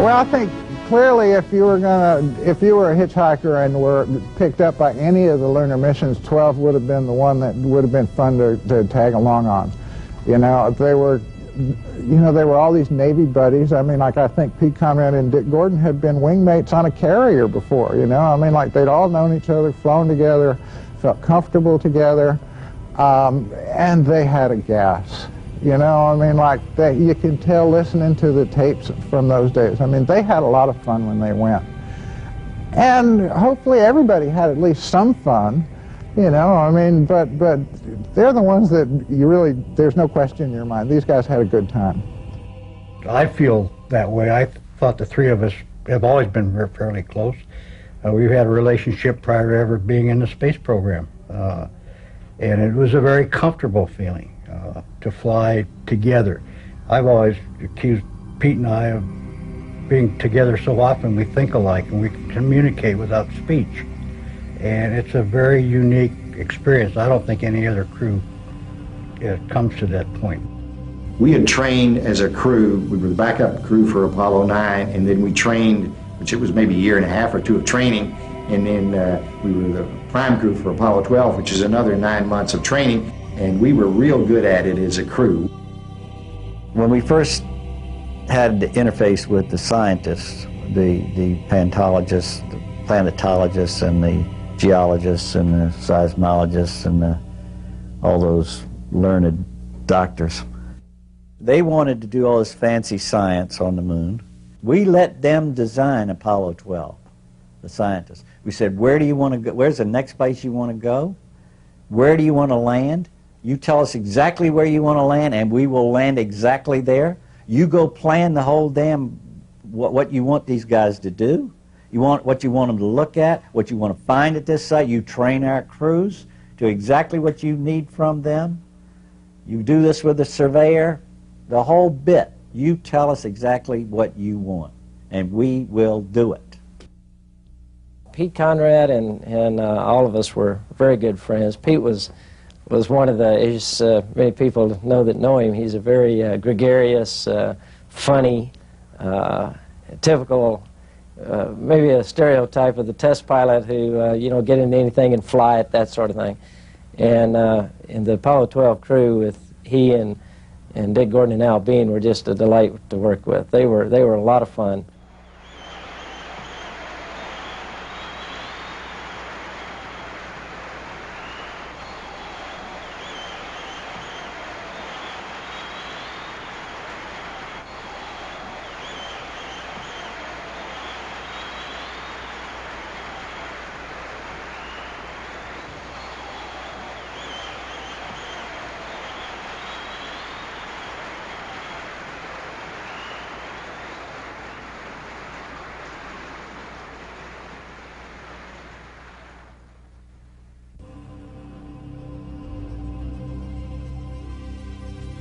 Well, I think clearly if you were a hitchhiker and were picked up by any of the lunar missions, 12 would have been the one that would have been fun to tag along on. You know, they were all these Navy buddies. I mean, like, I think Pete Conrad and Dick Gordon had been wingmates on a carrier before, you know. I mean, like, they'd all known each other, flown together, felt comfortable together, and they had a gas. You know, I mean, like, you can tell listening to the tapes from those days. I mean, they had a lot of fun when they went. And hopefully everybody had at least some fun, you know, I mean, but they're the ones that you really, there's no question in your mind. These guys had a good time. I feel that way. I thought the three of us have always been fairly close. We've had a relationship prior to ever being in the space program. And it was a very comfortable feeling to fly together. I've always accused Pete and I of being together so often we think alike and we communicate without speech. And it's a very unique experience. I don't think any other crew comes to that point. We had trained as a crew. We were the backup crew for Apollo 9, and then we trained, which it was maybe a year and a half or two of training, and then we were the prime crew for Apollo 12, which is another 9 months of training, and we were real good at it as a crew. When we first had to interface with the scientists, the paleontologists, the planetologists, and the geologists, and the seismologists, and all those learned doctors, they wanted to do all this fancy science on the moon. We let them design Apollo 12, the scientists. We said, where do you want to go? Where's the next place you want to go? Where do you want to land? You tell us exactly where you want to land, and we will land exactly there. You go plan the whole damn what you want these guys to do. What you want them to look at, what you want to find at this site. You train our crews to exactly what you need from them. You do this with the surveyor, the whole bit. You tell us exactly what you want, and we will do it. Pete Conrad and all of us were very good friends. Pete was one of the, as many people know him, he's a very gregarious, funny, typical, maybe a stereotype of the test pilot who, you know, get into anything and fly it, that sort of thing. And in the Apollo 12 crew, with he and Dick Gordon and Al Bean were just a delight to work with. They were a lot of fun.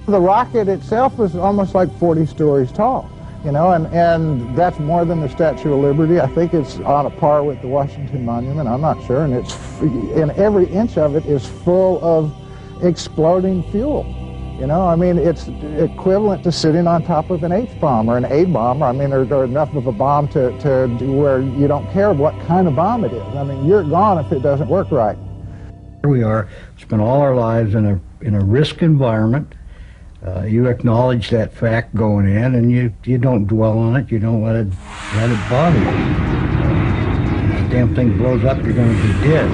The rocket itself was almost like 40 stories tall, you know, and that's more than the Statue of Liberty. I think it's on a par with the Washington Monument, I'm not sure, and every inch of it is full of exploding fuel. You know, I mean, it's equivalent to sitting on top of an H-bomb or an A-bomb. I mean, there's enough of a bomb to where you don't care what kind of bomb it is. I mean, you're gone if it doesn't work right. Here we are, spent all our lives in a risk environment. You acknowledge that fact going in, and you don't dwell on it. You don't let it bother you. If the damn thing blows up, you're going to be dead.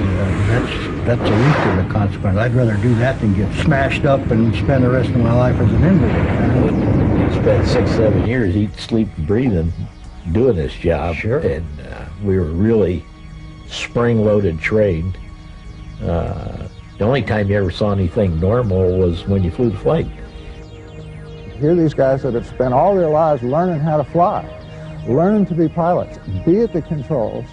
That's the least of the consequence. I'd rather do that than get smashed up and spend the rest of my life as an invalid. Spent 6-7 years eating, sleep, and breathing, doing this job. Sure. And we were really spring-loaded trained. The only time you ever saw anything normal was when you flew the flight. Here are these guys that have spent all their lives learning how to fly, learning to be pilots, be at the controls,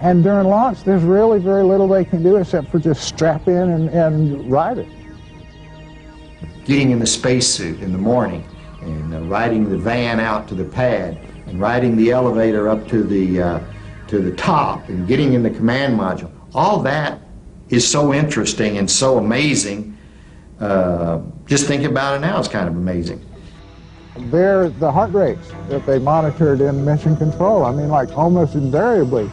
and during launch there's really very little they can do except for just strap in and ride it. Getting in the spacesuit in the morning and riding the van out to the pad and riding the elevator up to the top and getting in the command module, all that is so interesting and so amazing. Just thinking about it now is kind of amazing. they're the heart rates that they monitored in mission control. I mean, like almost invariably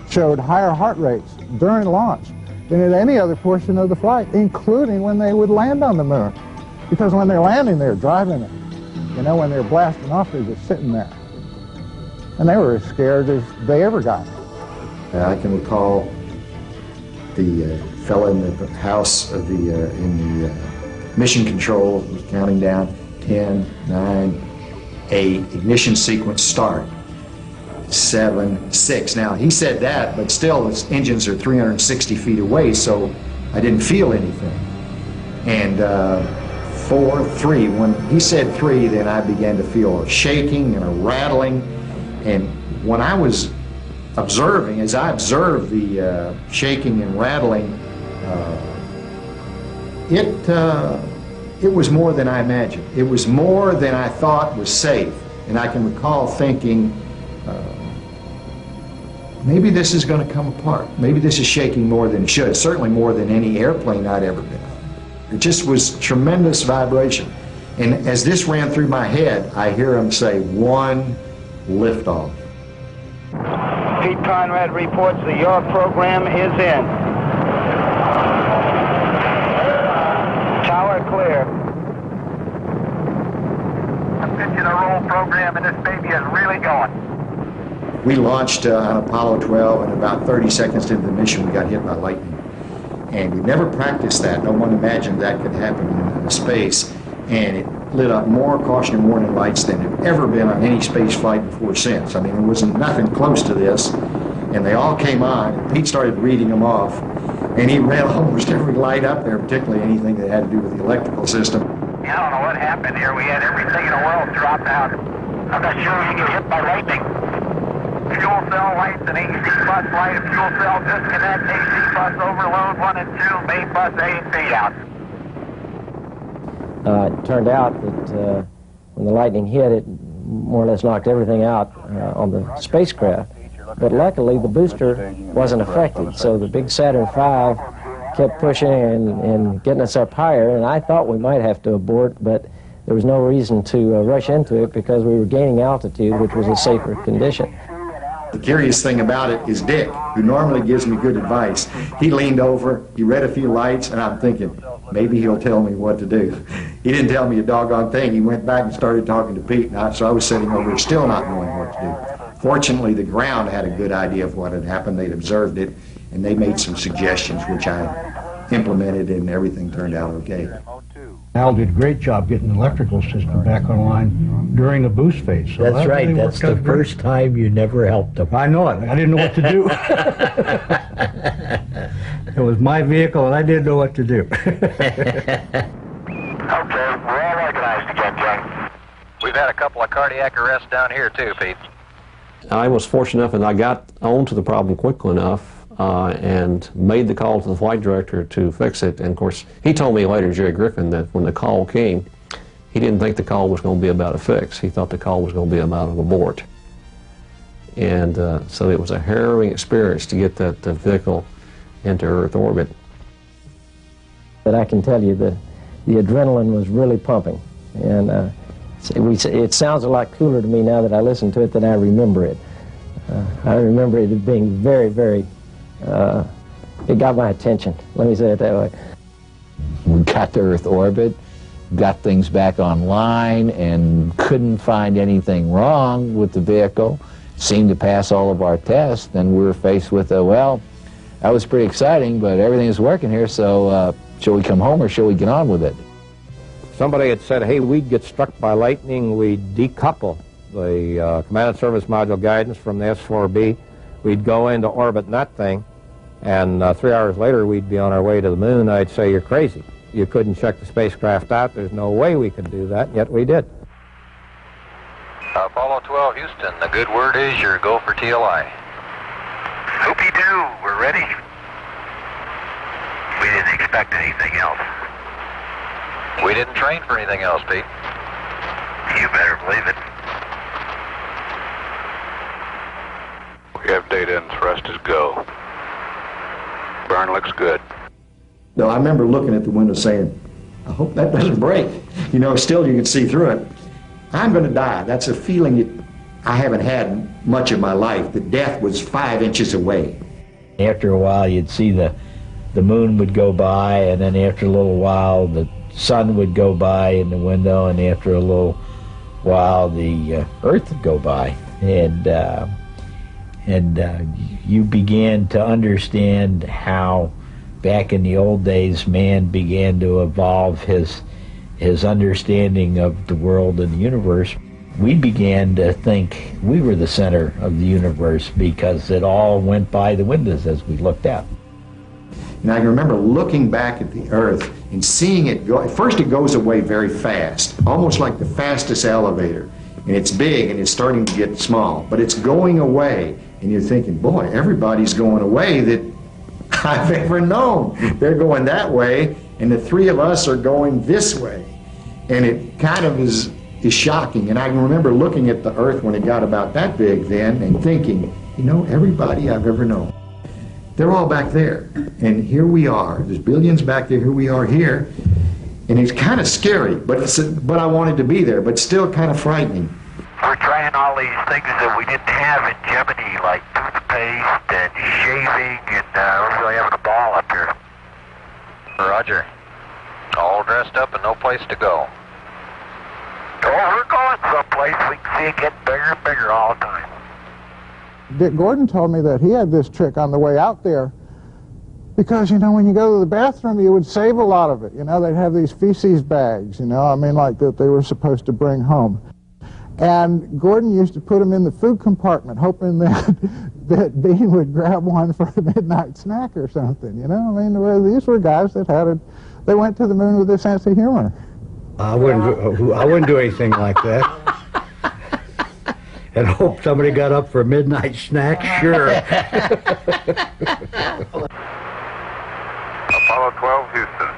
showed higher heart rates during launch than at any other portion of the flight, including when they would land on the moon. Because when they're landing, they're driving it. You know, when they're blasting off, they're just sitting there. And they were as scared as they ever got. I can recall the fellow in the house of in the mission control was counting down 10, 9, 8, ignition sequence start, 7, 6. Now, he said that, but still his engines are 360 feet away, so I didn't feel anything. And 4, 3, when he said 3, then I began to feel a shaking and a rattling. And when I was observing, as I observed the shaking and rattling, it was more than I imagined. It was more than I thought was safe. And I can recall thinking, maybe this is going to come apart. Maybe this is shaking more than it should. Certainly more than any airplane I'd ever been on. It just was tremendous vibration. And as this ran through my head, I hear him say, 1 liftoff. Pete Conrad reports that your program is in. Tower clear. I'm pitching a roll program and this baby is really going. We launched on Apollo 12, and about 30 seconds into the mission we got hit by lightning. And we never practiced that. No one imagined that could happen in space. And it lit up more cautionary warning lights than had ever been on any space flight before or since. I mean, there wasn't nothing close to this. And they all came on, and Pete started reading them off. And he read almost every light up there, particularly anything that had to do with the electrical system. I don't know what happened here. We had everything in the world drop out. I'm not sure you get hit by lightning. Fuel cell lights and AC bus light, fuel cell disconnect, AC bus overload 1 and 2, main bus A and B out. It turned out that when the lightning hit, it more or less knocked everything out on the spacecraft. But luckily, the booster wasn't affected, so the big Saturn V kept pushing and getting us up higher, and I thought we might have to abort, but there was no reason to rush into it because we were gaining altitude, which was a safer condition. The curious thing about it is Dick, who normally gives me good advice. He leaned over, he read a few lights, and I'm thinking, maybe he'll tell me what to do. He didn't tell me a doggone thing. He went back and started talking to Pete, and so I was sitting over still not knowing what to do. Fortunately, the ground had a good idea of what had happened. They'd observed it, and they made some suggestions, which I implemented, and everything turned out okay. Al did a great job getting the electrical system back online during the boost phase. So That's right. really That's the first time you never helped him. I know it. I didn't know what to do. It was my vehicle, and I didn't know what to do. Okay, we're all organized again, John. We've had a couple of cardiac arrests down here too, Pete. I was fortunate enough, and I got onto the problem quickly enough and made the call to the flight director to fix it. And of course, he told me later, Jerry Griffin, that when the call came, he didn't think the call was going to be about a fix. He thought the call was going to be about an abort. And so it was a harrowing experience to get that vehicle into Earth orbit. But I can tell you the adrenaline was really pumping. And it sounds a lot cooler to me now that I listen to it than I remember it. I remember it as being very, very, it got my attention. Let me say it that way. We got to Earth orbit, got things back online, and couldn't find anything wrong with the vehicle. Seemed to pass all of our tests, and we were faced with well, that was pretty exciting, but everything is working here, so shall we come home or shall we get on with it? Somebody had said, hey, we'd get struck by lightning, we'd decouple the command and service module guidance from the S4B. We'd go into orbit in that thing, and 3 hours later we'd be on our way to the moon. I'd say, you're crazy. You couldn't check the spacecraft out. There's no way we could do that, yet we did. Apollo 12, Houston, the good word is you're go for TLI. Hoopy-doo, we're ready. We didn't expect anything else. We didn't train for anything else, Pete. You better believe it. We have data and thrust is go. Burn looks good. No, I remember looking at the window saying, I hope that doesn't break. You know, still you could see through it. I'm going to die. That's a feeling that I haven't had much of my life, that death was 5 inches away. After a while, you'd see the moon would go by, and then after a little while, the sun would go by in the window, and after a little while, the earth would go by. And you began to understand how, back in the old days, man began to evolve his understanding of the world and the universe. We began to think we were the center of the universe because it all went by the windows as we looked out. And I can remember looking back at the Earth and seeing it go. At first it goes away very fast, almost like the fastest elevator. And it's big and it's starting to get small, but it's going away. And you're thinking, boy, everybody's going away that I've ever known. They're going that way, and the three of us are going this way. And it kind of is shocking. And I can remember looking at the Earth when it got about that big then and thinking, you know, everybody I've ever known, they're all back there. And here we are. There's billions back there. Here we are here. And it's kind of scary, but I wanted to be there, but still kind of frightening. We're trying all these things that we didn't have in Gemini, like toothpaste and shaving, and we're really having a ball up here. Roger. All dressed up and no place to go. Oh, we're going someplace. We can see it getting bigger and bigger all the time. Dick Gordon told me that he had this trick on the way out there because, you know, when you go to the bathroom, you would save a lot of it. You know, they'd have these feces bags, you know, I mean, like that they were supposed to bring home. And Gordon used to put them in the food compartment, hoping that Bean would grab one for a midnight snack or something, you know? I mean, these were guys that they went to the moon with a sense of humor. I wouldn't do anything like that. And hope somebody got up for a midnight snack, sure. Apollo 12, Houston.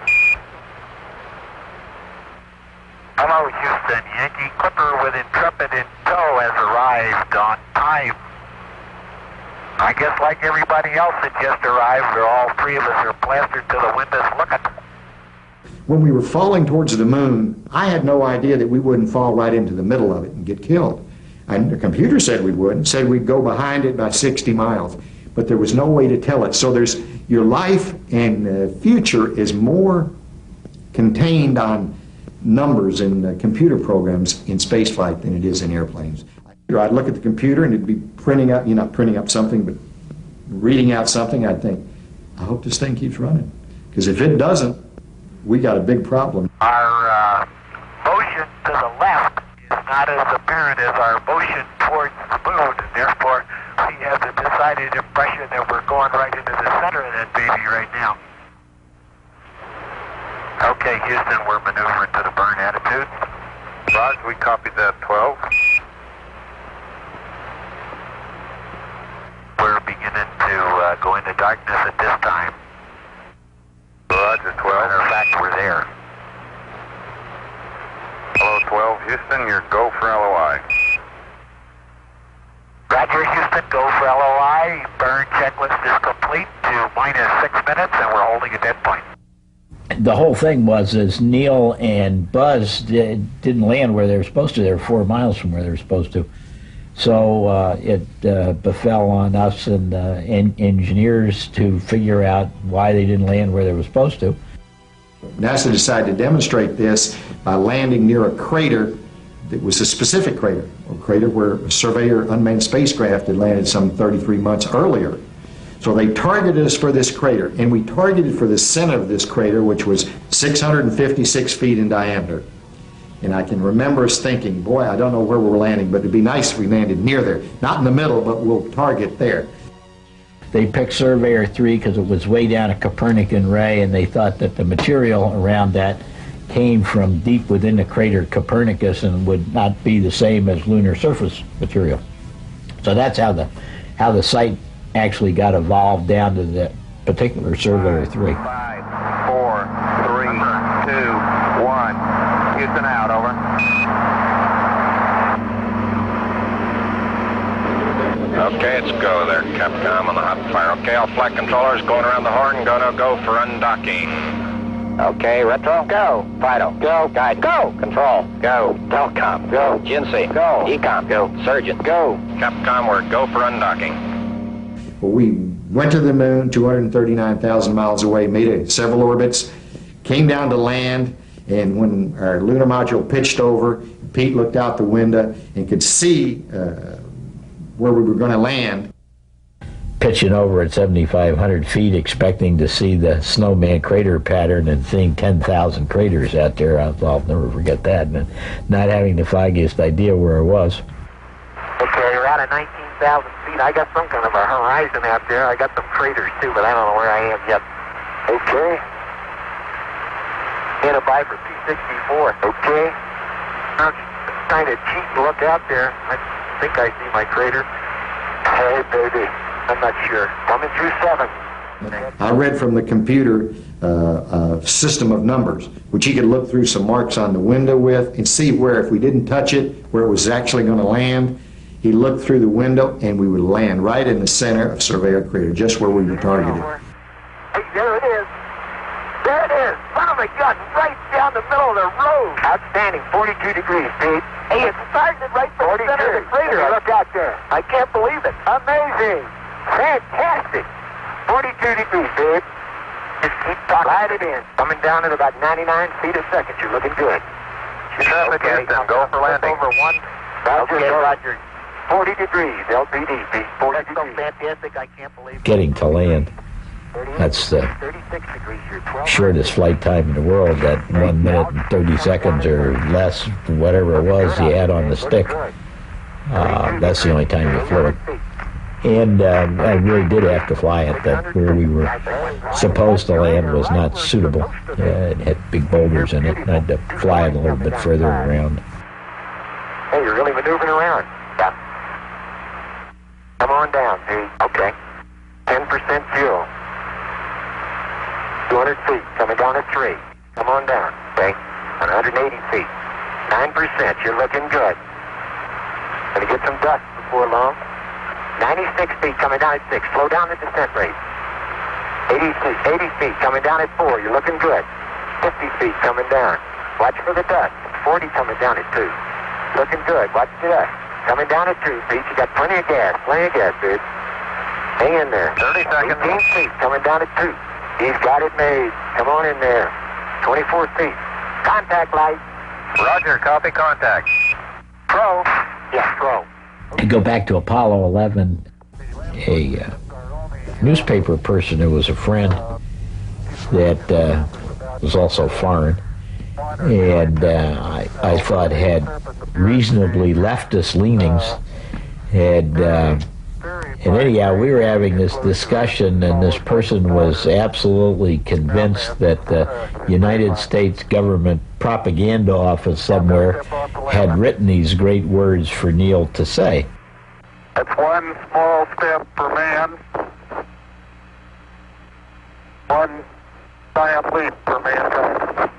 Hello, Houston. Yankee Clipper with Intrepid in tow has arrived on time. I guess like everybody else that just arrived, all three of us are plastered to the windows looking. When we were falling towards the moon, I had no idea that we wouldn't fall right into the middle of it and get killed. And the computer said we wouldn't, said we'd go behind it by 60 miles. But there was no way to tell it. So there's your life and future is more contained on numbers and computer programs in spaceflight than it is in airplanes. I'd look at the computer and it'd be printing out, not printing up something, but reading out something. I'd think, I hope this thing keeps running. Because if it doesn't, we got a big problem. Our motion to the left is not as apparent as our motion towards the moon, and therefore we have the decided impression that we're going right into the center of that baby right now. Okay, Houston, we're maneuvering to the burn attitude. Roger, we copied that 12. We're beginning to go into darkness at this time. Roger, 12. Matter of fact, we're there. Hello, 12, Houston, you're go for LOI. Roger, Houston, go for LOI. Burn checklist is complete to -6 minutes, and we're holding at that point. The whole thing was as Neil and Buzz didn't land where they were supposed to. They were 4 miles from where they were supposed to. So it befell on us and engineers to figure out why they didn't land where they were supposed to. NASA decided to demonstrate this by landing near a crater that was a specific crater, a crater where a surveyor unmanned spacecraft had landed some 33 months earlier. So they targeted us for this crater, and we targeted for the center of this crater, which was 656 feet in diameter. And I can remember us thinking, boy, I don't know where we're landing, but it'd be nice if we landed near there. Not in the middle, but we'll target there. They picked Surveyor 3 because it was way down a Copernican ray, and they thought that the material around that came from deep within the crater Copernicus and would not be the same as lunar surface material. So that's how the site actually got evolved down to the particular Surveyor 3. 5, 4, 3, 2, 1. Houston out, over. Okay, it's go there, Capcom on the hot fire. Okay, all flight controllers going around the horn, gonna go for undocking. Okay, retro, go. Fido, go. Guide, go. Control, go. Telcom, go. GNC, go. Ecom, go. Surgeon, go. Capcom, we're go for undocking. Well, we went to the moon, 239,000 miles away, made several orbits, came down to land, and when our lunar module pitched over, Pete looked out the window and could see where we were going to land. Pitching over at 7,500 feet, expecting to see the snowman crater pattern and seeing 10,000 craters out there. I'll never forget that, and not having the foggiest idea where I was. Okay, you're out of 19,000 feet. I got some kind of a horizon out there. I got some craters too, but I don't know where I am yet. Okay. In a Viper P-64. Okay. I'm trying to cheat and look out there. I think I see my crater. Hey, baby. I'm not sure. Coming through 7. I read from the computer a system of numbers, which he could look through some marks on the window with and see where, if we didn't touch it, where it was actually going to land. He looked through the window and we would land right in the center of Surveyor Crater, just where we were targeted. Hey, there it is. There it is. Son of a gun, right down the middle of the road. Outstanding. 42 degrees, Pete. Hey, it's starting right from the center of the crater. Look out there. I can't believe it. Amazing. Fantastic. 42 degrees, babe. Just keep slide it in. Coming down at about 99 feet a second. You're looking good. Okay, go for landing. Over 1. Okay, Roger. 40 degrees, LPD, Pete. 40 degrees. So fantastic, I can't believe it. Getting to land. That's the 36 degrees. You're 12. Shortest flight time in the world, that 1 minute and 30 seconds or less, whatever it was you had on the stick. That's the only time you flew it. And I really did have to fly it. That where we were supposed to land was not suitable. It had big boulders in it, and I had to fly it a little bit further around. Hey, you're really maneuvering around. Yeah. Come on down, Pete. Okay. 10% fuel. 200 feet. Coming down at 3. Come on down. Okay. 180 feet. 9%. You're looking good. Gonna get some dust before long. 96 feet, coming down at 6. Slow down the descent rate. 80 feet, coming down at 4. You're looking good. 50 feet, coming down. Watch for the dust. 40 coming down at 2. Looking good. Watch the dust. Coming down at 2 feet. You got plenty of gas. Plenty of gas, dude. Hang in there. 30 seconds. 18 feet, coming down at 2. He's got it made. Come on in there. 24 feet. Contact light. Roger, copy contact. Pro. Yeah, pro. To go back to Apollo 11, a newspaper person who was a friend that was also foreign, and I thought had reasonably leftist leanings, and anyhow, we were having this discussion, and this person was absolutely convinced that the United States government propaganda office somewhere had written these great words for Neil to say. That's one small step for man, one giant leap for mankind.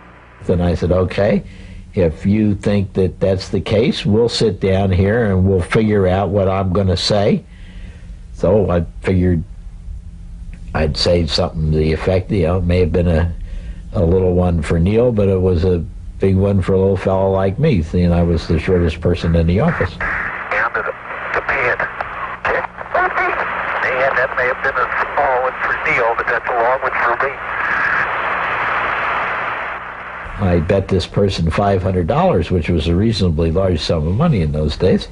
Then I said, okay, if you think that that's the case, we'll sit down here and we'll figure out what I'm going to say. So I figured I'd say something to the effect, it may have been a little one for Neil, but it was a big one for a little fellow like me, seeing I was the shortest person in the office. Down to the pin. And that may have been a small one for Neil, but that's a long one for me. I bet this person $500, which was a reasonably large sum of money in those days.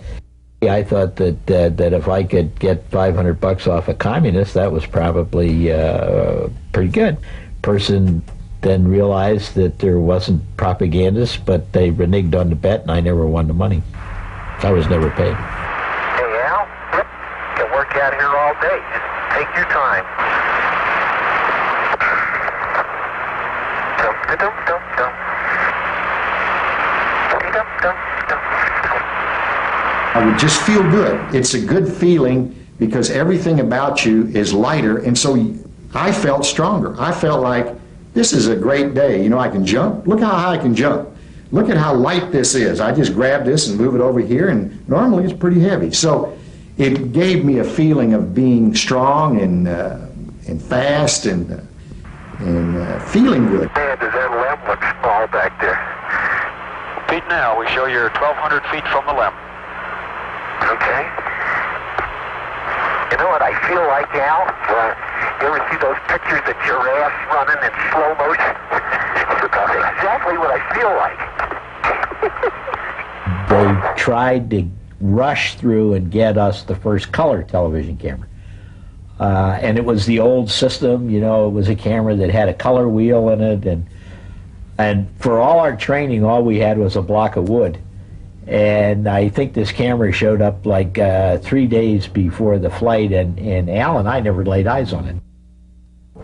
I thought that if I could get $500 off a communist, that was probably pretty good. Person then realized that there wasn't propagandists, but they reneged on the bet, and I never won the money. I was never paid. Hey, Al, you can work out here all day. Just take your time. Dum-da-dum-dum-dum. Dum-dum-dum-dum. I would just feel good. It's a good feeling because everything about you is lighter, and so I felt stronger. I felt like this is a great day. You know, I can jump. Look how high I can jump. Look at how light this is. I just grab this and move it over here, and normally it's pretty heavy. So it gave me a feeling of being strong and fast and feeling good. Man, does all back there. Pete, now we show you're 1,200 feet from the limb. Okay. You know what I feel like, Al? You ever see those pictures of giraffes running in slow motion? That's exactly what I feel like. They tried to rush through and get us the first color television camera. And it was the old system, you know, it was a camera that had a color wheel in it, and for all our training, all we had was a block of wood. And I think this camera showed up like 3 days before the flight, and Al and I never laid eyes on it.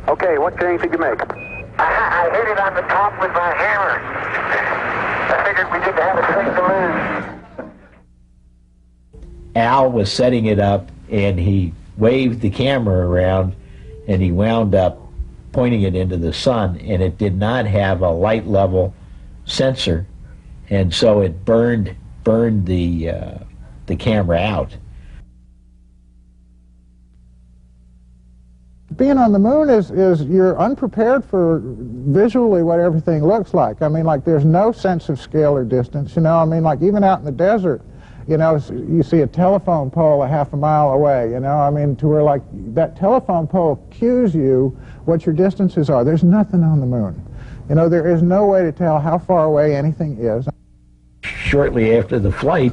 Okay, what change did you make? I hit it on the top with my hammer. I figured we didn't have a thing to lose. Al was setting it up, and he waved the camera around, and he wound up pointing it into the sun, and it did not have a light level sensor, and so it burned the camera out. Being on the moon is you're unprepared for visually what everything looks like. I mean, like, there's no sense of scale or distance, you know. I mean, like, even out in the desert, you know, you see a telephone pole a half a mile away, you know. I mean, to where, like, that telephone pole cues you what your distances are. There's nothing on the moon. You know, there is no way to tell how far away anything is. Shortly after the flight,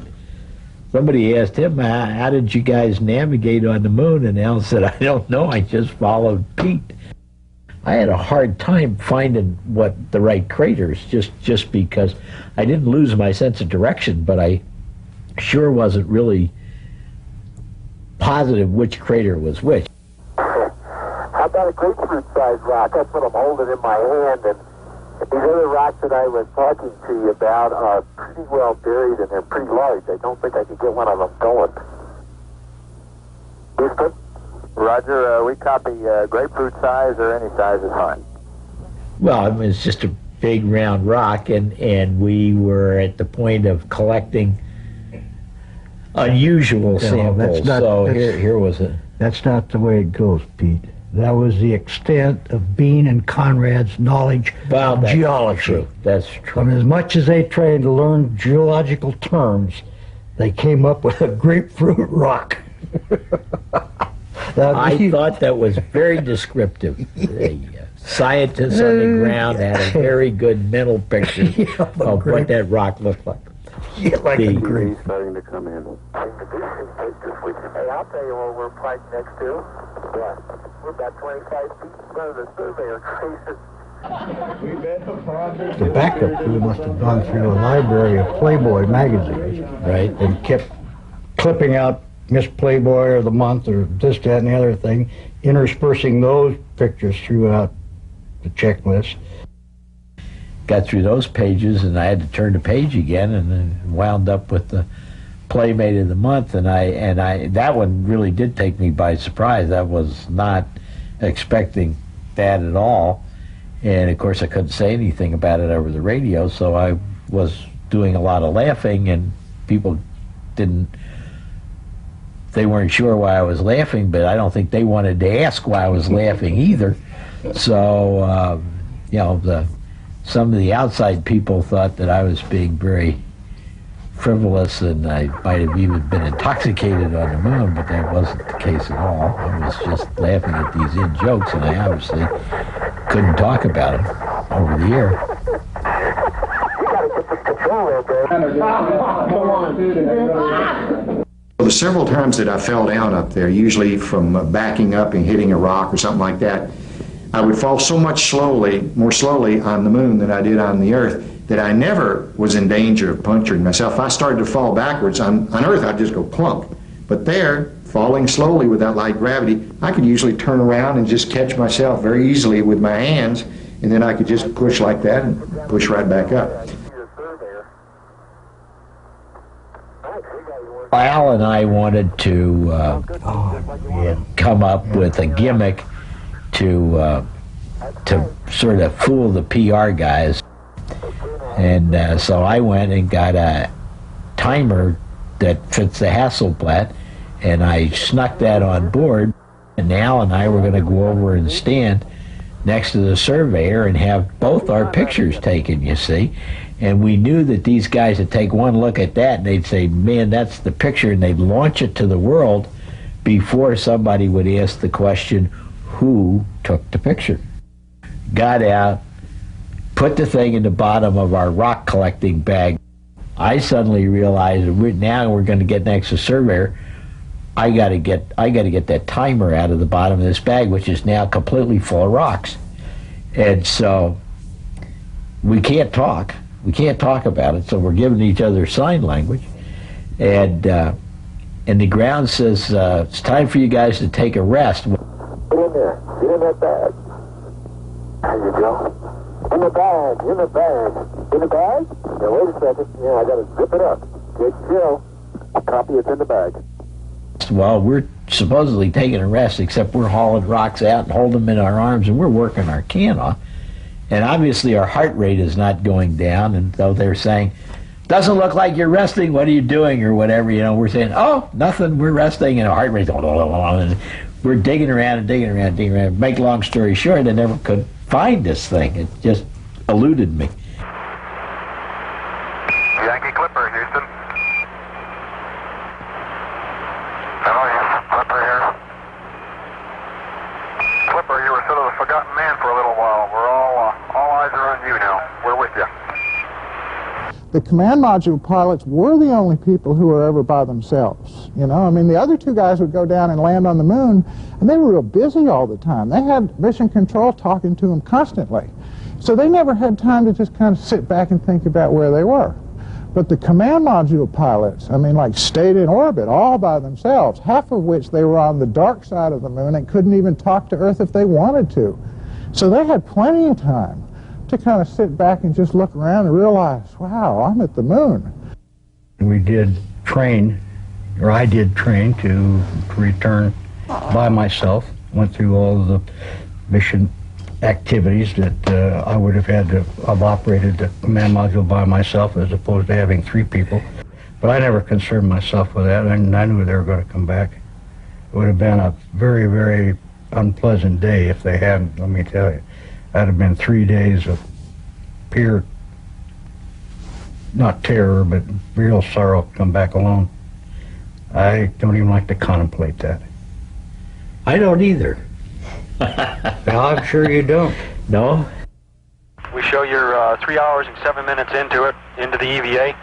somebody asked him, how did you guys navigate on the moon? And Al said, I don't know, I just followed Pete. I had a hard time finding what the right craters, just because I didn't lose my sense of direction, but I sure wasn't really positive which crater was which. How about a grapefruit-sized rock? That's what I'm holding in my hand, and these other rocks that I was talking to you about are pretty well buried, and they're pretty large. I don't think I could get one of them going. Houston? Roger, we copy grapefruit size or any size is fine. Well, it was just a big round rock, and we were at the point of collecting unusual samples. Here was it. That's not the way it goes, Pete. That was the extent of Bean and Conrad's knowledge of geology. True. That's true. And as much as they tried to learn geological terms, they came up with a grapefruit rock. I thought that was very descriptive. The scientists on the ground had a very good mental picture of what that rock looked like. Yeah, like a grape. Starting to come in. Hey, I'll tell you what we're parked next to. What? We're about 25 feet in front of the surveyor traces. The backup crew must have gone through a library of Playboy magazines, right, and kept clipping out Miss Playboy or the month or this, that, and the other thing, interspersing those pictures throughout the checklist. Got through those pages, and I had to turn the page again, and then wound up with the Playmate of the Month, and I that one really did take me by surprise. I was not expecting that at all, and of course I couldn't say anything about it over the radio, so I was doing a lot of laughing, and people they weren't sure why I was laughing, but I don't think they wanted to ask why I was laughing either. So you know, some of the outside people thought that I was being very frivolous, and I might have even been intoxicated on the moon, but that wasn't the case at all. I was just laughing at these in-jokes, and I obviously couldn't talk about them over the air. Well, the several times that I fell down up there, usually from backing up and hitting a rock or something like that, I would fall so much more slowly on the moon than I did on the Earth, that I never was in danger of puncturing myself. If I started to fall backwards on Earth, I'd just go plunk. But there, falling slowly without light gravity, I could usually turn around and just catch myself very easily with my hands, and then I could just push like that and push right back up. Al and I wanted to come up with a gimmick to sort of fool the PR guys. And so I went and got a timer that fits the Hasselblad, and I snuck that on board, and Al and I were going to go over and stand next to the surveyor and have both our pictures taken, you see. And we knew that these guys would take one look at that and they'd say, man, that's the picture, and they'd launch it to the world before somebody would ask the question, who took the picture? Got out, put the thing in the bottom of our rock collecting bag. I suddenly realized now we're going to get next to surveyor. I got to get that timer out of the bottom of this bag, which is now completely full of rocks. And so we can't talk. We can't talk about it. So we're giving each other sign language. And the ground says, it's time for you guys to take a rest. Get in there. Get in that bag. There you go. In the bag. In the bag. In the bag? Now, wait a second. Yeah, I got to zip it up. Good chill. Copy, it's in the bag. Well, we're supposedly taking a rest, except we're hauling rocks out and holding them in our arms, and we're working our can off. And obviously our heart rate is not going down, and though they're saying, doesn't look like you're resting, what are you doing, or whatever, we're saying, oh, nothing, we're resting, and our heart rate's going, and we're digging around and digging around and digging around. Make long story short, I never could find this thing. It just eluded me. Yankee Clipper, Houston. Hello, Houston. Clipper here. Clipper, you were sort of the forgotten man for a little while. We're all eyes are on you now. We're with you. The command module pilots were the only people who were ever by themselves. I mean, the other two guys would go down and land on the moon, and they were real busy all the time. They had mission control talking to them constantly. So they never had time to just kind of sit back and think about where they were. But the command module pilots, stayed in orbit all by themselves, half of which they were on the dark side of the moon and couldn't even talk to Earth if they wanted to. So they had plenty of time to kind of sit back and just look around and realize, wow, I'm at the moon. We did train, or I did train to return by myself, went through all of the mission activities that I would have had to have operated the command module by myself as opposed to having three people. But I never concerned myself with that, and I knew they were going to come back. It would have been a very, very unpleasant day if they hadn't, let me tell you. That'd have been 3 days of pure, not terror, but real sorrow to come back alone. I don't even like to contemplate that. I don't either. Well, I'm sure you don't. No? We show you're 3 hours and 7 minutes into the EVA,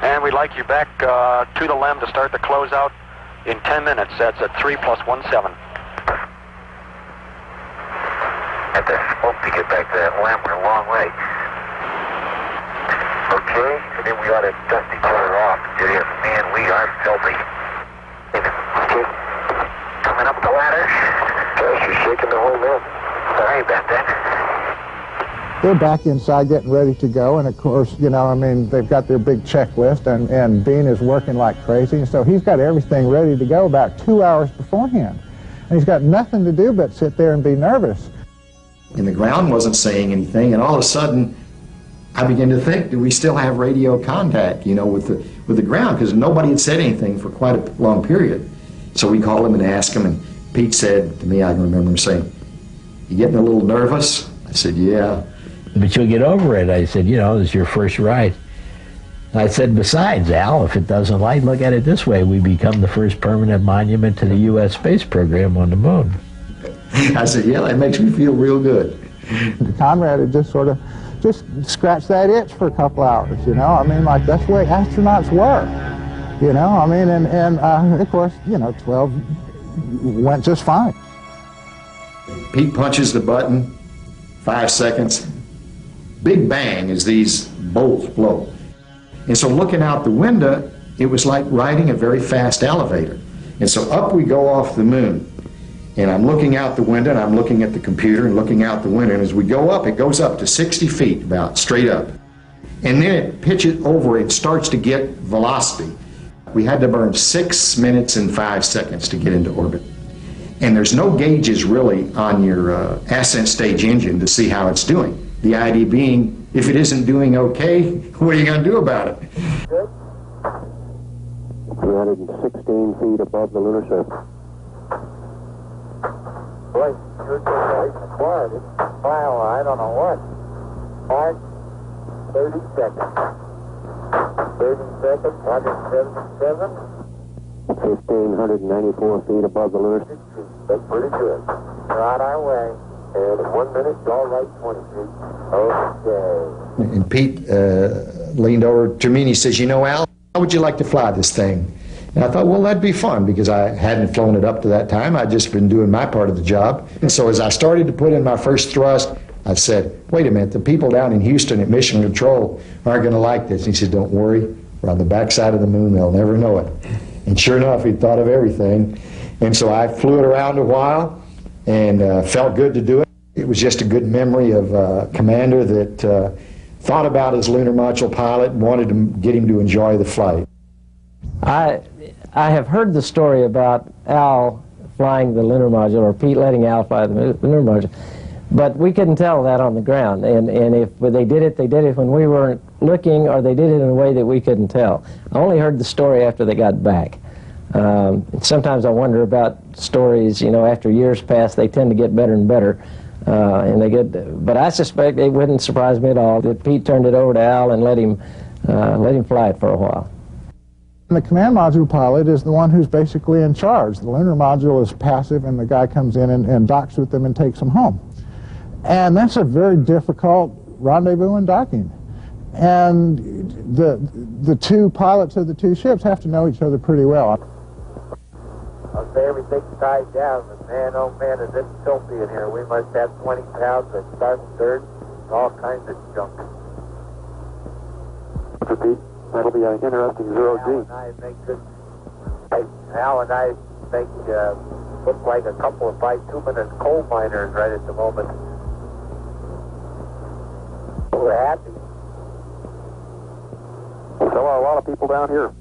and we'd like you back to the LEM to start the closeout in 10 minutes. That's at 3 + 17. At the smoke to get back to that LEM, we're a long way. Okay, and then we ought to dust each other off. Man, we are filthy. Okay, coming up the ladder. Gosh, you're shaking the whole LEM. Sorry about that. They're back inside getting ready to go, and of course, they've got their big checklist, and Bean is working like crazy, so he's got everything ready to go about 2 hours beforehand. And he's got nothing to do but sit there and be nervous. And the ground wasn't saying anything, and all of a sudden, I began to think, do we still have radio contact, with the ground? Because nobody had said anything for quite a long period. So we called him and asked him, and Pete said to me, I can remember him saying, you getting a little nervous? I said, yeah. But you'll get over it. I said, this is your first ride. I said, besides, Al, if it doesn't light, look at it this way. We become the first permanent monument to the U.S. space program on the moon. I said, yeah, that makes me feel real good. Conrad had just sort of scratched that itch for a couple hours, that's the way astronauts were, and of course, 12 went just fine. Pete punches the button, 5 seconds, big bang as these bolts blow. And so looking out the window, it was like riding a very fast elevator. And so up we go off the moon. And I'm looking out the window, and I'm looking at the computer and looking out the window. And as we go up, it goes up to 60 feet, about straight up. And then it pitches over and starts to get velocity. We had to burn 6 minutes and 5 seconds to get into orbit. And there's no gauges really on your ascent stage engine to see how it's doing. The idea being, if it isn't doing okay, what are you going to do about it? 316 feet above the lunar surface. Boy, you're just quiet. File line on a what? Mark, 30 seconds. 30 seconds, 177. 1,594 feet above the lunar. That's pretty good. We're on our way. And in 1 minute, all right, 20 feet. Okay. And Pete leaned over to me and he says, you know, Al, how would you like to fly this thing? And I thought, well, that'd be fun, because I hadn't flown it up to that time. I'd just been doing my part of the job. And so as I started to put in my first thrust, I said, wait a minute, the people down in Houston at Mission Control aren't going to like this. And he said, don't worry, we're on the backside of the moon, they'll never know it. And sure enough, he'd thought of everything. And so I flew it around a while and felt good to do it. It was just a good memory of a commander that thought about his lunar module pilot and wanted to get him to enjoy the flight. I have heard the story about Al flying the lunar module, or Pete letting Al fly the lunar module, but we couldn't tell that on the ground. And if they did it when we weren't looking, or they did it in a way that we couldn't tell. I only heard the story after they got back. Sometimes I wonder about stories, you know, after years pass, they tend to get better and better. But I suspect it wouldn't surprise me at all that Pete turned it over to Al and let him fly it for a while. The command module pilot is the one who's basically in charge. The lunar module is passive, and the guy comes in and docks with them and takes them home. And that's a very difficult rendezvous and docking. And the two pilots of the two ships have to know each other pretty well. I'll say everything's tied down, but man, oh man, is it filthy in here. We must have 20 pounds of starting dirt and all kinds of junk. Pete, that'll be an interesting zero-G. Al and I think look like a couple of bituminous coal miners right at the moment. We're happy. So are a lot of people down here.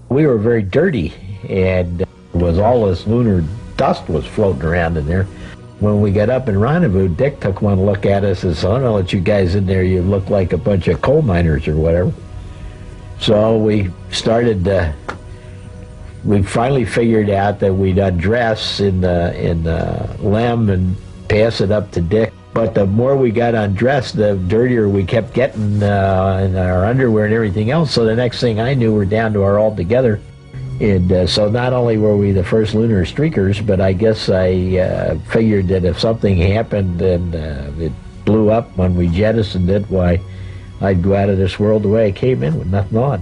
We were very dirty, and was all this lunar dust was floating around in there. When we got up in rendezvous, Dick took one look at us and said, "I don't let you guys in there. You look like a bunch of coal miners or whatever." So we started. We finally figured out that we'd undress in the LEM and pass it up to Dick. But the more we got undressed, the dirtier we kept getting in our underwear and everything else. So the next thing I knew, we're down to our all together. And so not only were we the first lunar streakers, but I guess I figured that if something happened and it blew up when we jettisoned it, why, I'd go out of this world the way I came in with nothing on.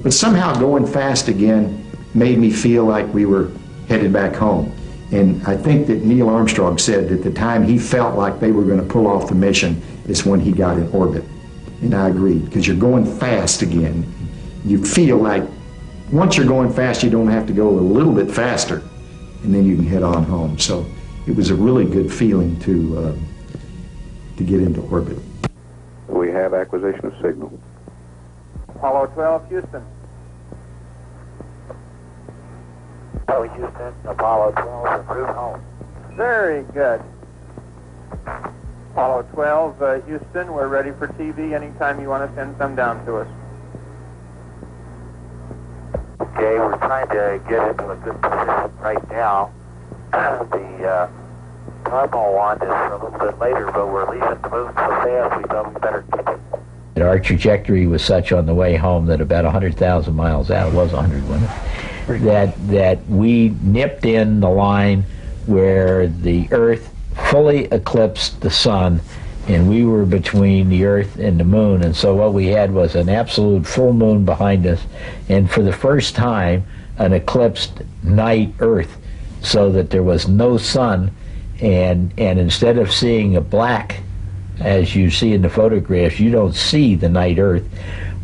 But somehow going fast again made me feel like we were headed back home. And I think that Neil Armstrong said that the time he felt like they were going to pull off the mission is when he got in orbit. And I agreed, because you're going fast again. You feel like once you're going fast, you don't have to go a little bit faster, and then you can head on home. So it was a really good feeling to get into orbit. We have acquisition of signal. Apollo 12, Houston. Hello, Houston. Apollo 12, en route home. Very good. Apollo 12, Houston, we're ready for TV anytime you want to send some down to us. Okay, we're trying to get into a good position right now. The thermal wand is a little bit later, but we're leaving the moon so fast we thought we better kick it. Our trajectory was such on the way home that about 100,000 miles out, it was 100, wasn't it? That we nipped in the line where the Earth fully eclipsed the sun, and we were between the Earth and the moon. And so what we had was an absolute full moon behind us, and for the first time an eclipsed night Earth, so that there was no sun, and instead of seeing a black as you see in the photographs, you don't see the night Earth.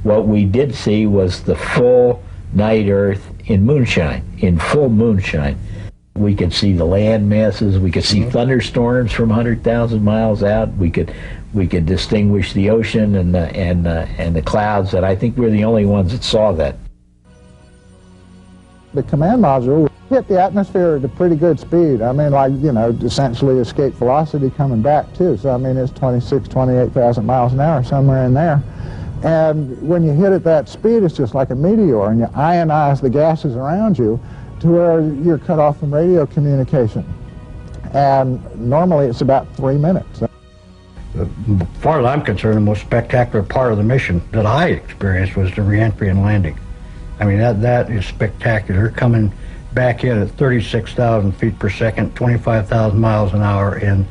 What we did see was the full night Earth in moonshine, in full moonshine. We could see the land masses, we could see thunderstorms from 100,000 miles out, we could distinguish the ocean and the clouds, and I think we're the only ones that saw that. The command module hit the atmosphere at a pretty good speed. I mean, like, you know, essentially escape velocity coming back too. So I mean, it's 26, 28,000 miles an hour, somewhere in there. And when you hit at that speed, it's just like a meteor, and you ionize the gases around you to where you're cut off from radio communication. and normally it's about 3 minutes. As far as I'm concerned, the most spectacular part of the mission that I experienced was the reentry and landing. I mean, that is spectacular. Coming back in at 36,000 feet per second, 25,000 miles an hour, and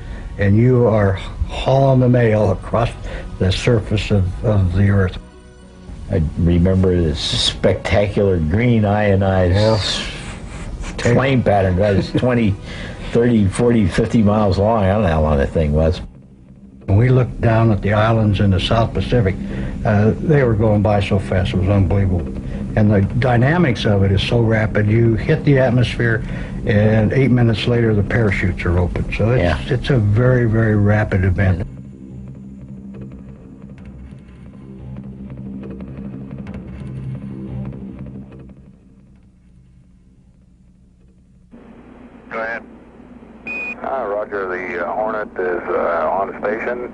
you are hauling the mail across the surface of the Earth. I remember this spectacular green ionized flame pattern that was 20, 30, 40, 50 miles long. I don't know how long that thing was. When we looked down at the islands in the South Pacific, they were going by so fast, it was unbelievable. And the dynamics of it is so rapid. You hit the atmosphere, and 8 minutes later, the parachutes are open. So it's a very, very rapid event. Go ahead. Roger, the Hornet is on station,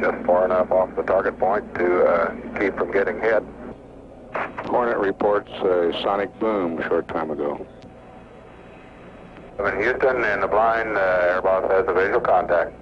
just far enough off the target point to keep from getting hit. Hornet reports a sonic boom a short time ago. I'm in Houston, and the blind air boss has a visual contact.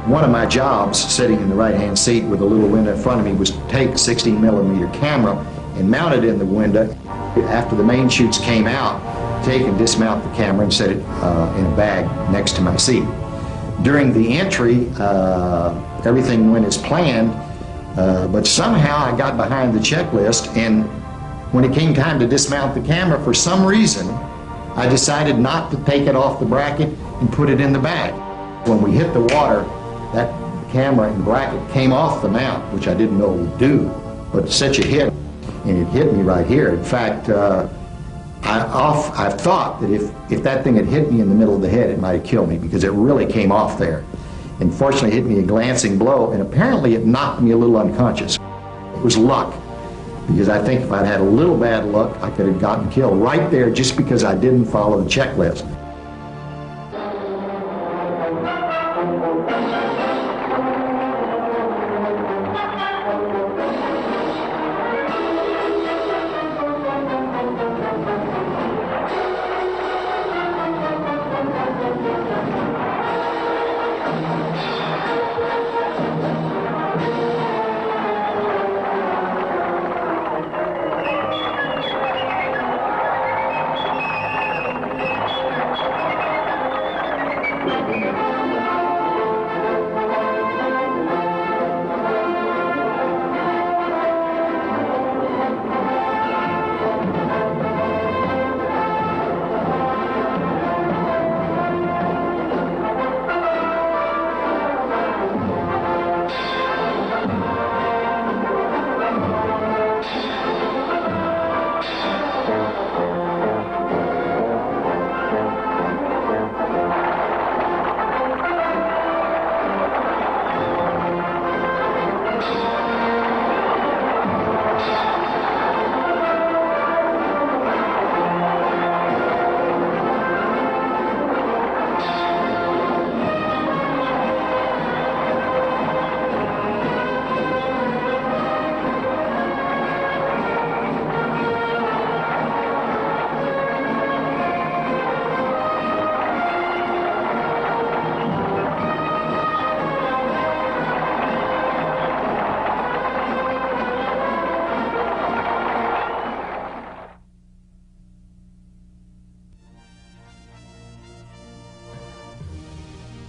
One of my jobs, sitting in the right-hand seat with a little window in front of me, was to take a 16mm camera and mount it in the window. After the main chutes came out, take and dismount the camera and set it in a bag next to my seat. During the entry, everything went as planned, but somehow I got behind the checklist, and when it came time to dismount the camera, for some reason, I decided not to take it off the bracket and put it in the bag. When we hit the water, that camera and bracket came off the mount, which I didn't know it would do, but such a hit, and it hit me right here. In fact, I thought that if that thing had hit me in the middle of the head, it might have killed me, because it really came off there. And fortunately, it hit me a glancing blow, and apparently it knocked me a little unconscious. It was luck, because I think if I'd had a little bad luck, I could have gotten killed right there just because I didn't follow the checklist.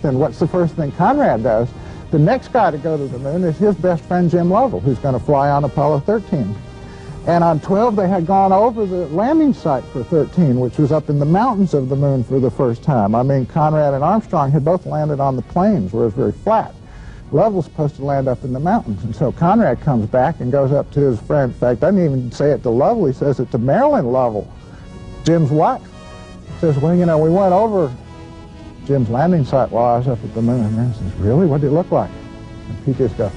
And what's the first thing Conrad does? The next guy to go to the moon is his best friend Jim Lovell, who's going to fly on Apollo 13. And on 12, they had gone over the landing site for 13, which was up in the mountains of the moon for the first time. I mean, Conrad and Armstrong had both landed on the plains, where it was very flat. Lovell's supposed to land up in the mountains. And so Conrad comes back and goes up to his friend. In fact, doesn't even say it to Lovell, he says it to Marilyn Lovell, Jim's wife. He says, well, you know, we went over Jim's landing site while I was up at the moon. And he says, really? What did it look like? And Pete just goes,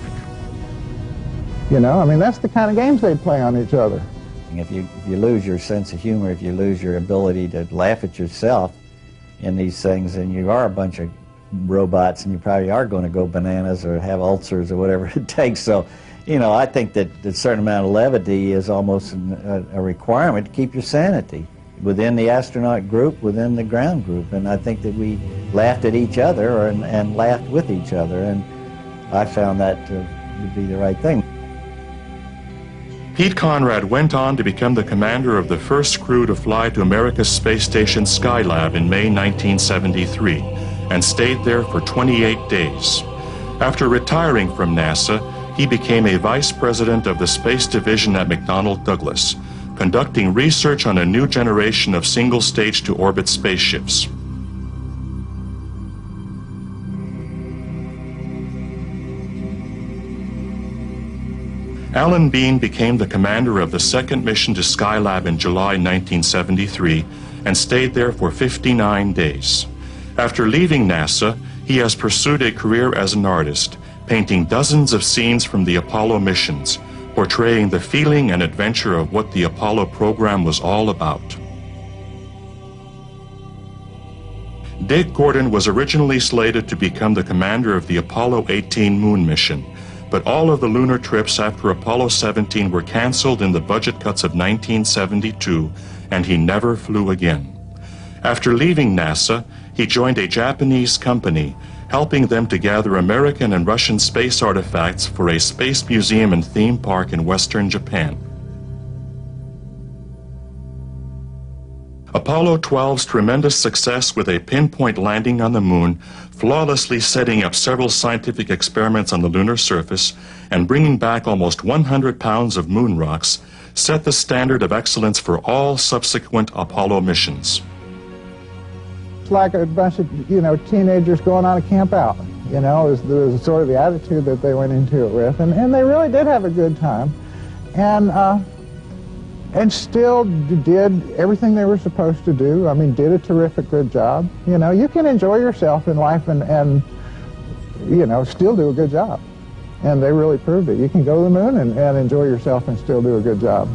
you know, I mean, that's the kind of games they play on each other. If you lose your sense of humor, if you lose your ability to laugh at yourself, in these things, and you are a bunch of robots, and you probably are going to go bananas or have ulcers or whatever it takes. So, you know, I think that a certain amount of levity is almost a requirement to keep your sanity within the astronaut group, within the ground group. And I think that we laughed at each other and laughed with each other, and I found that to be the right thing. Pete Conrad went on to become the commander of the first crew to fly to America's space station Skylab in May 1973 and stayed there for 28 days. After retiring from NASA, he became a vice president of the space division at McDonnell Douglas, conducting research on a new generation of single-stage to orbit spaceships. Alan Bean became the commander of the second mission to Skylab in July 1973 and stayed there for 59 days. After leaving NASA, he has pursued a career as an artist, painting dozens of scenes from the Apollo missions, portraying the feeling and adventure of what the Apollo program was all about. Dick Gordon was originally slated to become the commander of the Apollo 18 moon mission, but all of the lunar trips after Apollo 17 were canceled in the budget cuts of 1972, and he never flew again. After leaving NASA, he joined a Japanese company, helping them to gather American and Russian space artifacts for a space museum and theme park in western Japan. Apollo 12's tremendous success with a pinpoint landing on the moon, flawlessly setting up several scientific experiments on the lunar surface, and bringing back almost 100 pounds of moon rocks, set the standard of excellence for all subsequent Apollo missions. It's like a bunch of, you know, teenagers going on a camp out, you know, was sort of the attitude that they went into it with, and they really did have a good time, and still did everything they were supposed to do. I mean, did a terrific good job. You know, you can enjoy yourself in life and you know, still do a good job. And they really proved it. You can go to the moon and enjoy yourself and still do a good job.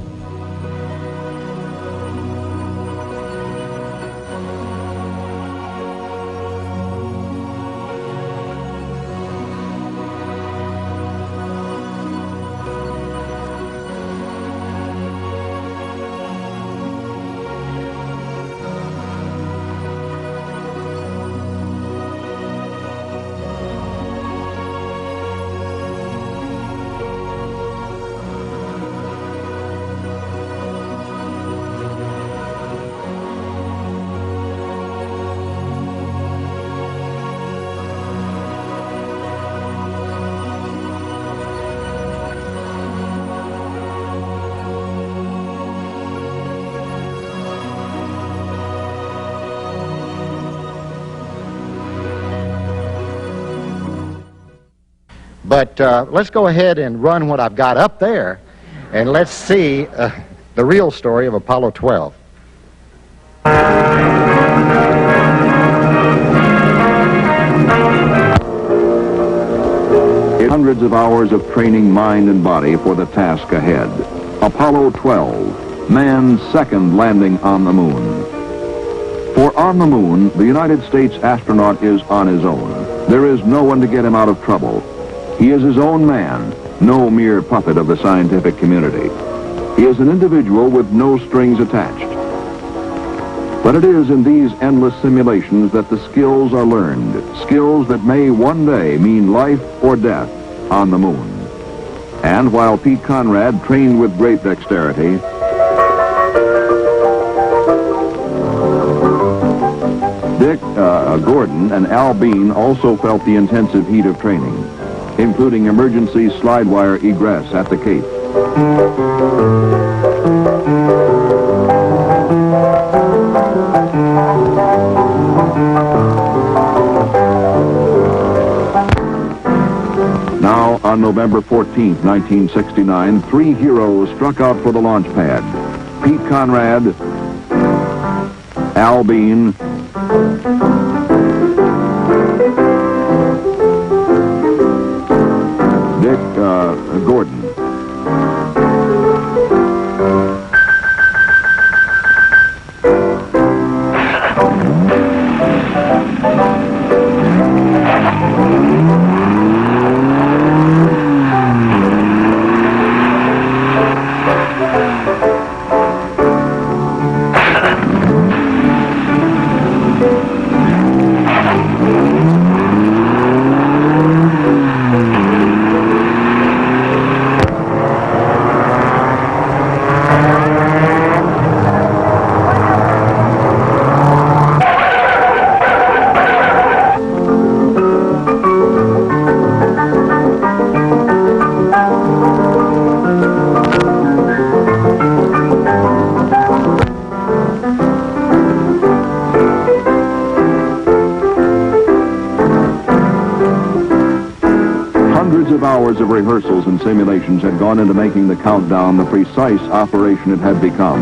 But let's go ahead and run what I've got up there, and let's see the real story of Apollo 12. Hundreds of hours of training mind and body for the task ahead. Apollo 12, man's second landing on the moon. For on the moon, the United States astronaut is on his own. There is no one to get him out of trouble. He is his own man, no mere puppet of the scientific community. He is an individual with no strings attached. But it is in these endless simulations that the skills are learned, skills that may one day mean life or death on the moon. And while Pete Conrad trained with great dexterity, Dick Gordon and Al Bean also felt the intensive heat of training, including emergency slide wire egress at the Cape. Now, on November 14th, 1969, three heroes struck out for the launch pad. Pete Conrad, Al Bean, Dick Gordon. of hours of rehearsals and simulations had gone into making the countdown the precise operation it had become.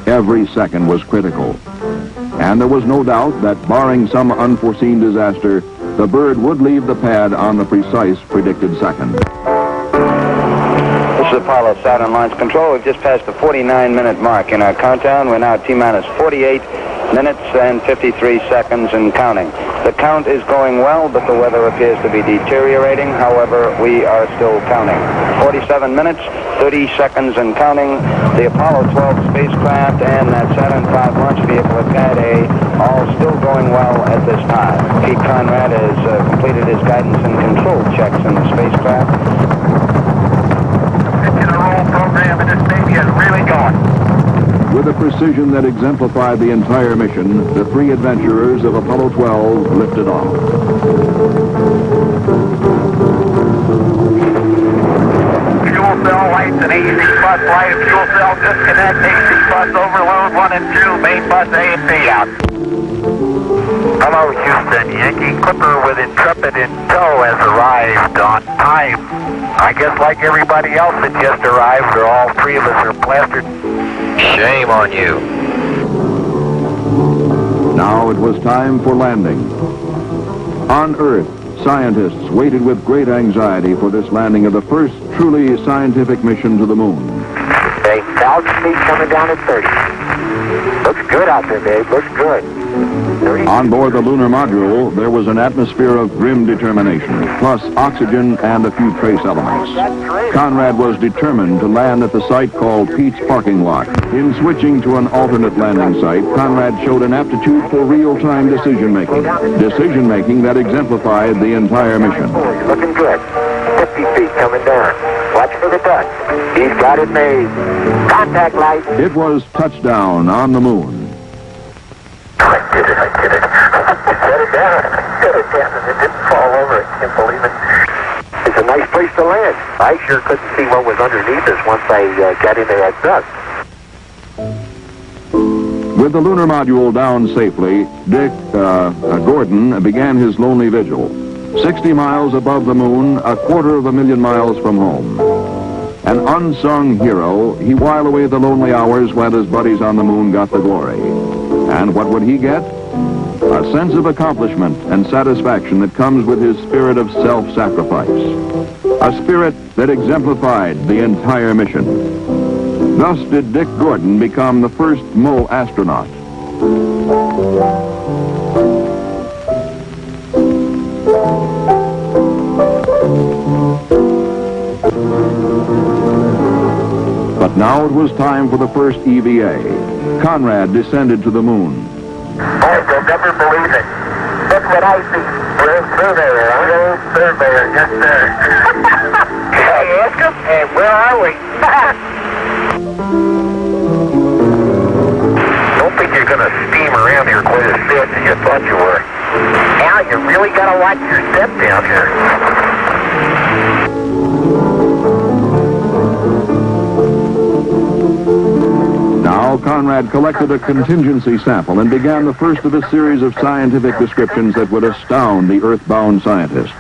Every second was critical. And there was no doubt that, barring some unforeseen disaster, the bird would leave the pad on the precise predicted second. This is Apollo Saturn Launch Control. We've just passed the 49-minute mark in our countdown. We're now at T-minus 48 minutes and 53 seconds and counting. The count is going well, but the weather appears to be deteriorating. However, we are still counting. 47 minutes, 30 seconds and counting. The Apollo 12 spacecraft and that Saturn V launch vehicle at Pad A all still going well at this time. Pete Conrad has completed his guidance and control checks in the spacecraft. The roll program in this baby is really going. With a precision that exemplified the entire mission, the three adventurers of Apollo 12 lifted off. Fuel cell lights and AC bus light. Fuel cell disconnect. AC bus overload 1 and 2. Main bus A and B out. Hello, Houston. Yankee Clipper with Intrepid in tow has arrived on time. I guess like everybody else that just arrived, all three of us are plastered. Shame on you. Now it was time for landing. On Earth, scientists waited with great anxiety for this landing of the first truly scientific mission to the moon. Hey, cloud speed coming down at 30. Looks good out there, babe. Looks good. On board the lunar module, there was an atmosphere of grim determination, plus oxygen and a few trace elements. Conrad was determined to land at the site called Pete's Parking Lot. In switching to an alternate landing site, Conrad showed an aptitude for real-time decision-making that exemplified the entire mission. Looking good. 50 feet coming down. Watch for the dust. He's got it made. Contact light. It was touchdown on the moon. I did it. Set it down. Set it down and it didn't fall over. I can't believe it. It's a nice place to land. I sure couldn't see what was underneath us once I got into that dust. With the lunar module down safely, Dick Gordon began his lonely vigil. 60 miles above the moon, 250,000 miles from home. An unsung hero, he whiled away the lonely hours while his buddies on the moon got the glory. And what would he get? A sense of accomplishment and satisfaction that comes with his spirit of self-sacrifice. A spirit that exemplified the entire mission. Thus did Dick Gordon become the first mole astronaut. But now it was time for the first EVA. Conrad descended to the moon. You'll never believe it. Look what I see. We're in surveyor, huh? Surveyor, yes, sir. Hey, ask him. Hey, where are we? Don't think you're going to steam around here quite as fast as you thought you were. Now you really got to watch your step down here. Now Conrad collected a contingency sample and began the first of a series of scientific descriptions that would astound the earthbound scientists.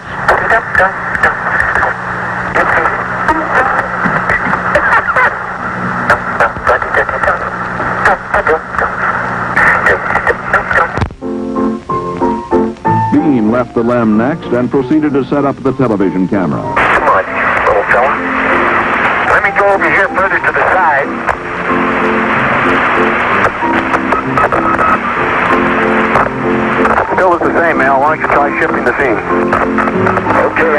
Beam left the LEM next and proceeded to set up the television camera. Come on, little fella. Let me go over here further to the side. Still is the same, Al. Why don't you try shifting the scene? Okay,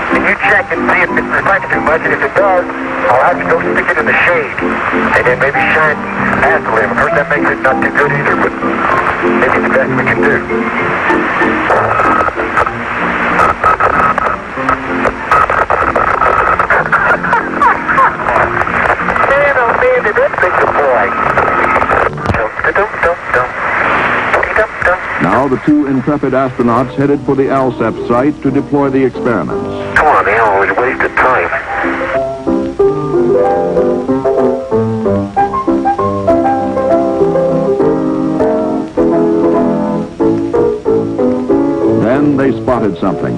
can you check and see if it reflects too much, and if it does, I'll have to go stick it in the shade, and then maybe shine past the limb. Of course, that makes it not too good either, but maybe it's the best we can do. Man, oh man, did that thing deploy. Now the two intrepid astronauts headed for the ALSEP site to deploy the experiments. Come on, Al, we're wasting time. Then they spotted something.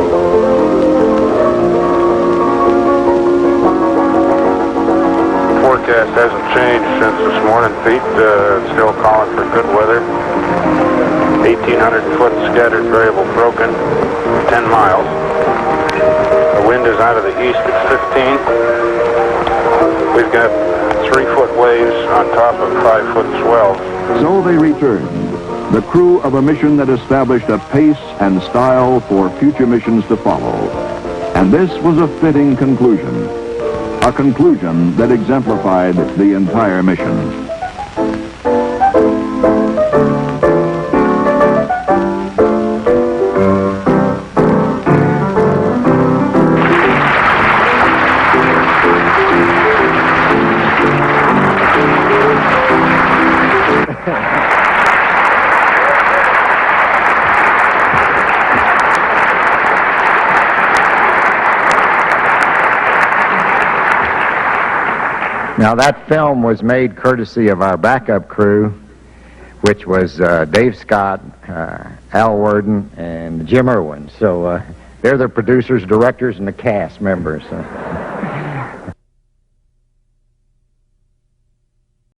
changed since this morning, Pete. Still calling for good weather. 1,800 foot scattered variable broken, 10 miles. The wind is out of the east at 15. We've got 3-foot waves on top of 5-foot swells. So they returned, the crew of a mission that established a pace and style for future missions to follow. And this was a fitting conclusion, a conclusion that exemplified the entire mission. Now that film was made courtesy of our backup crew, which was Dave Scott, Al Worden, and Jim Irwin. So they're the producers, directors, and the cast members.